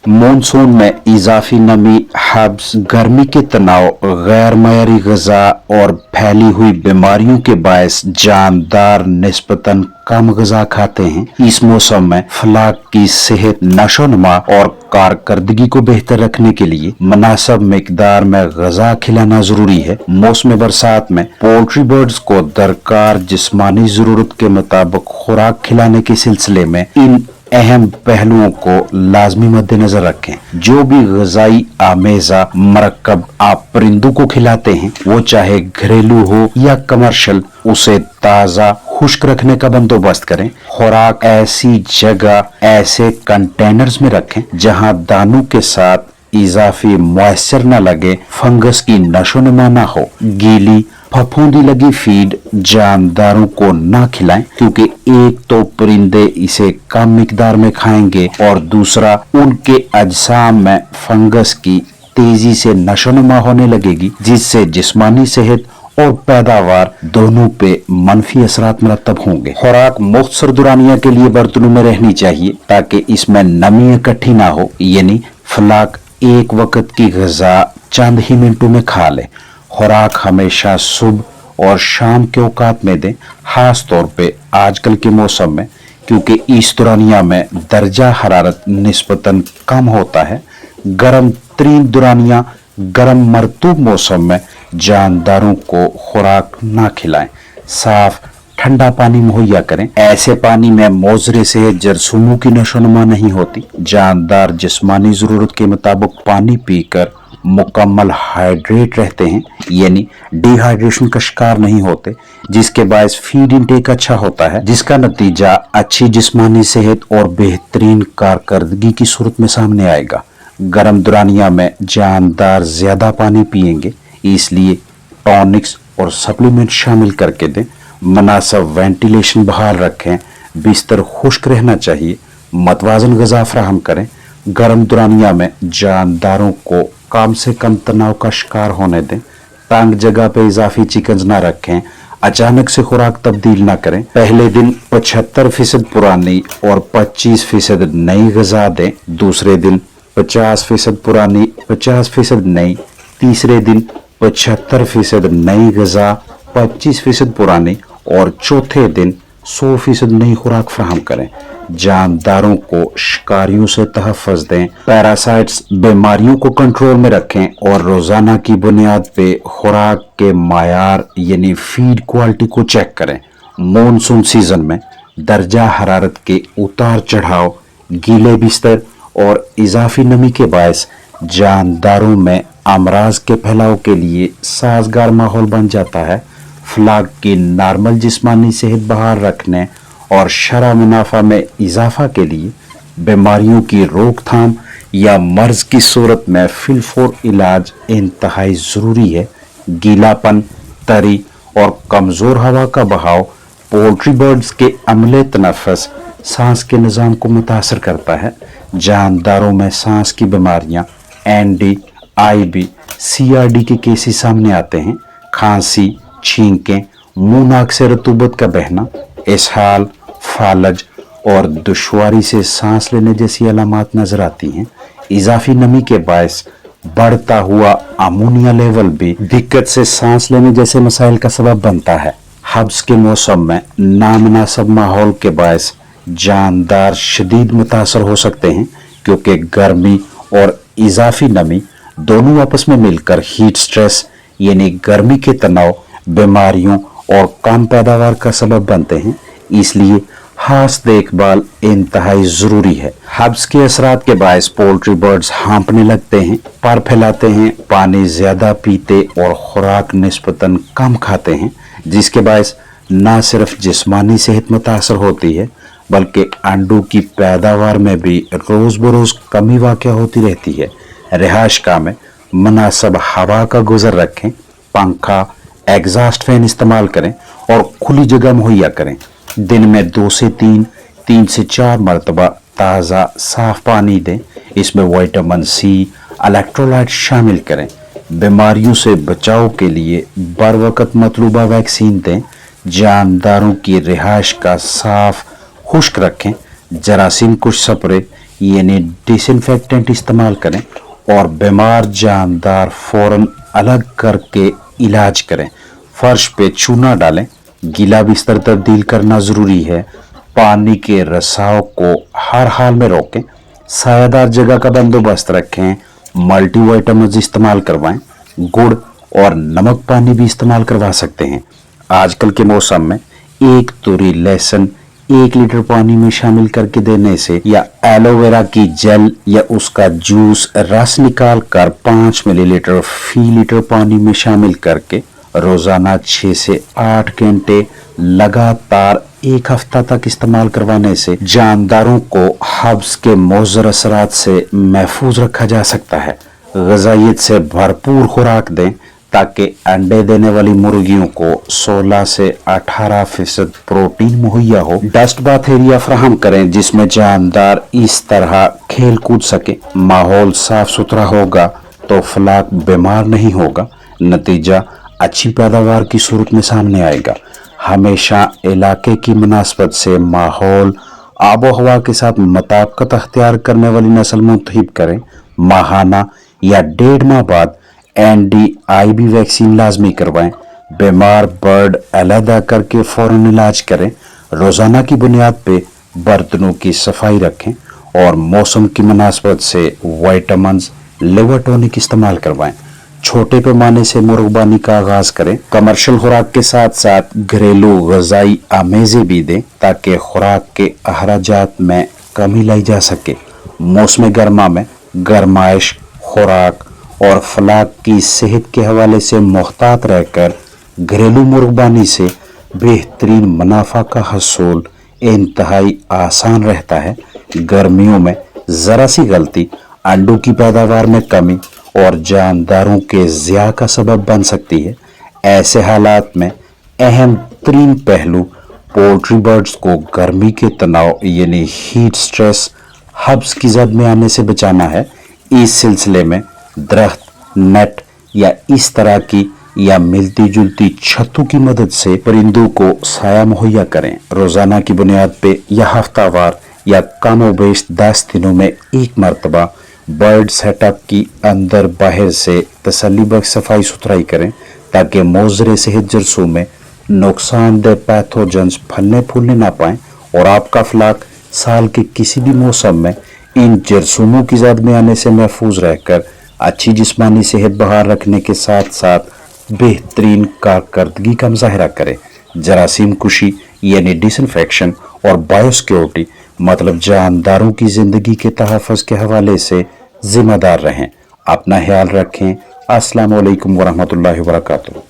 Monsoon में इजाफी नमी, hubs, गर्मी के तनाव, गैर मयारी ग़िज़ा और फैली हुई बीमारियों के बायस जानदार निस्बतन कम ग़िज़ा खाते हैं। इस मौसम में फलाक की सेहत, नशोनुमा और कारकर्दगी को बेहतर रखने के लिए मुनासिब मिकदार में ग़िज़ा खिलाना जरूरी है। मौसम बरसात में पोल्ट्री बर्ड्स को दरकार जिस्मानी जरूरत के मुताबिक खुराक खिलाने के सिलसिले में इन अहम पहलुओं को लाजमी मद्देनजर रखें। जो भी ग़िज़ाई आमेज़ा मरकब आप परिंदों को खिलाते हैं, वो चाहे घरेलू हो या कमर्शियल, उसे ताज़ा खुश्क रखने का बंदोबस्त करें। खुराक ऐसी जगह, ऐसे कंटेनर्स में रखें जहां दानों के साथ इजाफी मॉइस्चर न लगे, फंगस की नशोनुमा न हो। गीली फफूंदी लगी फीड जानदारों को ना खिलाएं, क्योंकि एक तो परिंदे इसे कम मिकदार में खाएंगे और दूसरा उनके अजसाम में फंगस की तेजी से नशोनुमा होने लगेगी, जिससे जिस्मानी सेहत और पैदावार दोनों पे मनफी असरात मरतब होंगे। खुराक मुख्तसर दुरानिया के लिए बर्तनों में रहनी चाहिए ताकि इसमें नमी इकट्ठी ना हो, यानी फलाक एक वक्त की ग़िज़ा चंद ही मिनटों में खा ले। खुराक हमेशा सुबह और शाम के औकात में दें, खास तौर पे आजकल के मौसम में, क्योंकि इस दुरानिया में दर्जा हरारत निस्बतन कम होता है। गर्म तरीन दुरानिया गर्म मरतूब मौसम में जानदारों को खुराक ना खिलाएं। साफ ठंडा पानी मुहैया करें। ऐसे पानी में मोजरे से जरसूमों की नशोनुमा नहीं होती। जानदार जिस्मानी जरूरत के मुताबिक पानी पीकर मुकम्मल हाइड्रेट रहते हैं, यानी डिहाइड्रेशन का शिकार नहीं होते, जिसके बायस फीड इंटेक अच्छा होता है, जिसका नतीजा अच्छी जिस्मानी सेहत और बेहतरीन कारकर्दगी की सूरत में सामने आएगा। गर्म दुरानिया में जानदार ज्यादा पानी पिएंगे, इसलिए टॉनिक्स और सप्लीमेंट शामिल करके दें। मुनासिब वेंटिलेशन बहाल रखें। बिस्तर खुश्क रहना चाहिए। मतवाजन ग़िज़ा फराहम करें। गर्म दुरानिया में जानदारों को कम से कम तनाव का शिकार होने दें। तंग जगह पे इजाफी चिकन्स ना रखें। अचानक से खुराक तब्दील ना करें। पहले दिन 75% पुरानी और 25% नई ग़िज़ा दें। दूसरे दिन 50% पुरानी, 50% नई। तीसरे दिन 75% नई ग़िज़ा, 25% पुरानी और चौथे दिन 100% नई खुराक फराहम करें। जानदारों को शिकारियों से तहफ़्फ़ुज़ दें। पैरासाइट्स, बीमारियों को कंट्रोल में रखें और रोज़ाना की बुनियाद पे खुराक के मायार यानी फीड क्वालिटी को चेक करें। मॉनसून सीजन में दर्जा हरारत के उतार चढ़ाव, गीले बिस्तर और इजाफी नमी के बायस जानदारों में अमराज के फैलाव के लिए साजगार माहौल बन जाता है। फलाक की नॉर्मल जिस्मानी सेहत बहाल रखने और शरह मुनाफा में इजाफा के लिए बीमारियों की रोकथाम या मर्ज की सूरत में फिलफोर इलाज इंतहाई ज़रूरी है। गीलापन, तरी और कमज़ोर हवा का बहाव पोल्ट्री बर्ड्स के अमले तनफ़्फ़ुस, सांस के निज़ाम को मुतासर करता है। जानदारों में सांस की बीमारियां, एनडी, आईबी, सीआरडी के केसेस सामने आते हैं। खांसी, छींकें, मुंह नाक से रतूबत का बहना, इसहाल, फालज और दुश्वारी से सांस लेने जैसी अलामात नजर आती हैं। इजाफी नमी के बायस बढ़ता हुआ अमोनिया लेवल भी दिक्कत से सांस लेने जैसे मसाइल का सबब बनता है। हब्स के मौसम में नामुनासिब माहौल के बायस जानदार शदीद मुतासर हो सकते हैं, क्योंकि गर्मी और इजाफी नमी दोनों आपस में मिलकर हीट स्ट्रेस यानी गर्मी के तनाव, बीमारियों और कम पैदावार का सबब बनते हैं। इसलिए खास देखभाल इंतहाई जरूरी है। हब्स के असरात के बायस पोल्ट्री बर्ड्स हाँफने लगते हैं, पर फैलाते हैं, पानी ज्यादा पीते और खुराक निस्बतन कम खाते हैं, जिसके बायस न सिर्फ जिस्मानी सेहत मुतासर होती है, बल्कि अंडों की पैदावार में भी रोज बरोज कमी वाक़या होती रहती है। रिहाइशगाह में मुनासिब हवा का गुजर रखें। पंखा, एग्जॉस्ट फैन इस्तेमाल करें और खुली जगह मुहैया करें। दिन में 2 से 3, 3 से 4 मरतबा ताज़ा साफ पानी दें। इसमें विटामिन सी, इलेक्ट्रोलाइट शामिल करें। बीमारियों से बचाव के लिए बर वक्त मतलूबा वैक्सीन दें। जानदारों की रिहाइश का साफ खुश्क रखें। जरासीम कुश स्प्रे यानी डिसइंफेक्टेंट इस्तेमाल करें और बीमार जानदार फौरन अलग करके इलाज करें। फर्श पे चूना डालें, गीला बिस्तर तब्दील करना ज़रूरी है। पानी के रिसाव को हर हाल में रोकें, सायादार जगह का बंदोबस्त रखें, मल्टीविटामिन्स इस्तेमाल करवाएं, गुड़ और नमक पानी भी इस्तेमाल करवा सकते हैं। आजकल के मौसम में एक तुरी लहसुन 1 लीटर पानी में शामिल करके देने से या एलोवेरा की जेल या उसका जूस रस निकाल कर 5 मिलीलीटर फी लीटर पानी में शामिल करके रोजाना 6 से 8 घंटे लगातार 1 हफ्ता तक इस्तेमाल करवाने से जानदारों को हब्स के मुज़र असरात से महफूज रखा जा सकता है। ग़िज़ाइयत से भरपूर खुराक दें ताकि अंडे देने वाली मुर्गियों को 16 से 18% प्रोटीन मुहैया हो। डस्ट बाथ एरिया फराहम करें जिसमें जानदार इस तरह खेल कूद सके। माहौल साफ सुथरा होगा तो फ्लाक बीमार नहीं होगा, नतीजा अच्छी पैदावार की सूरत में सामने आएगा। हमेशा इलाके की मुनासबत से माहौल आबो हवा के साथ मुताबिकत अख्तियार करने वाली नस्ल मुंतखब करें। माहाना या 1.5 माह बाद NDIB वैक्सीन लाजमी करवाएं। बीमार बर्ड अलहदा करके फौरन इलाज करें। रोजाना की बुनियाद पे बर्तनों की सफाई रखें और मौसम की मुनासबत से विटामिन्स लिवर टॉनिक इस्तेमाल करवाएं। छोटे पैमाने से मुर्गबानी का आगाज करें। कमर्शियल खुराक के साथ साथ घरेलू ग़िज़ाई आमेज़े भी दें ताकि खुराक के अखराजात में कमी लाई जा सके। मौसम गर्मा में गरमाइश, खुराक और फलाक की सेहत के हवाले से मुहतात रहकर घरेलू मुर्गबानी से बेहतरीन मुनाफा का हसूल इंतहाई आसान रहता है। गर्मियों में ज़रा सी गलती अंडों की पैदावार में कमी और जानदारों के ज़िया का सबब बन सकती है। ऐसे हालात में अहम तरीन पहलू पोल्ट्री बर्ड्स को गर्मी के तनाव यानी हीट स्ट्रेस हब्स की जद में आने से बचाना है। इस सिलसिले में दरख्त, नेट या इस तरह की या मिलती जुलती छतों की मदद से परिंदों को साया मुहैया करें। रोजाना की बुनियाद पे या हफ्तावार या कमोबेश 10 दिनों में एक मरतबा बर्ड सेटअप की अंदर बाहर से तसल्लीबख्श सफाई सुथराई करें ताकि मोज़रे सेहत जरसों में नुकसानदेह पैथोजेंस फलने फूलने ना पाएं और आपका फ्लाक साल के किसी भी मौसम में इन जरसूमों की ज़द में आने से महफूज रहकर अच्छी जिस्मानी सेहत बहाल रखने के साथ साथ बेहतरीन कारकर्दगी का मुजाहरा करें। जरासीम कुशी यानी डिसइंफेक्शन और बायोसिक्योरिटी मतलब जानदारों की ज़िंदगी के तहफ़्फ़ुज़ के हवाले से ज़िम्मेदार रहें। अपना ख्याल रखें। अस्सलामु अलैकुम वरहमतुल्लाहि वबरकातुहू।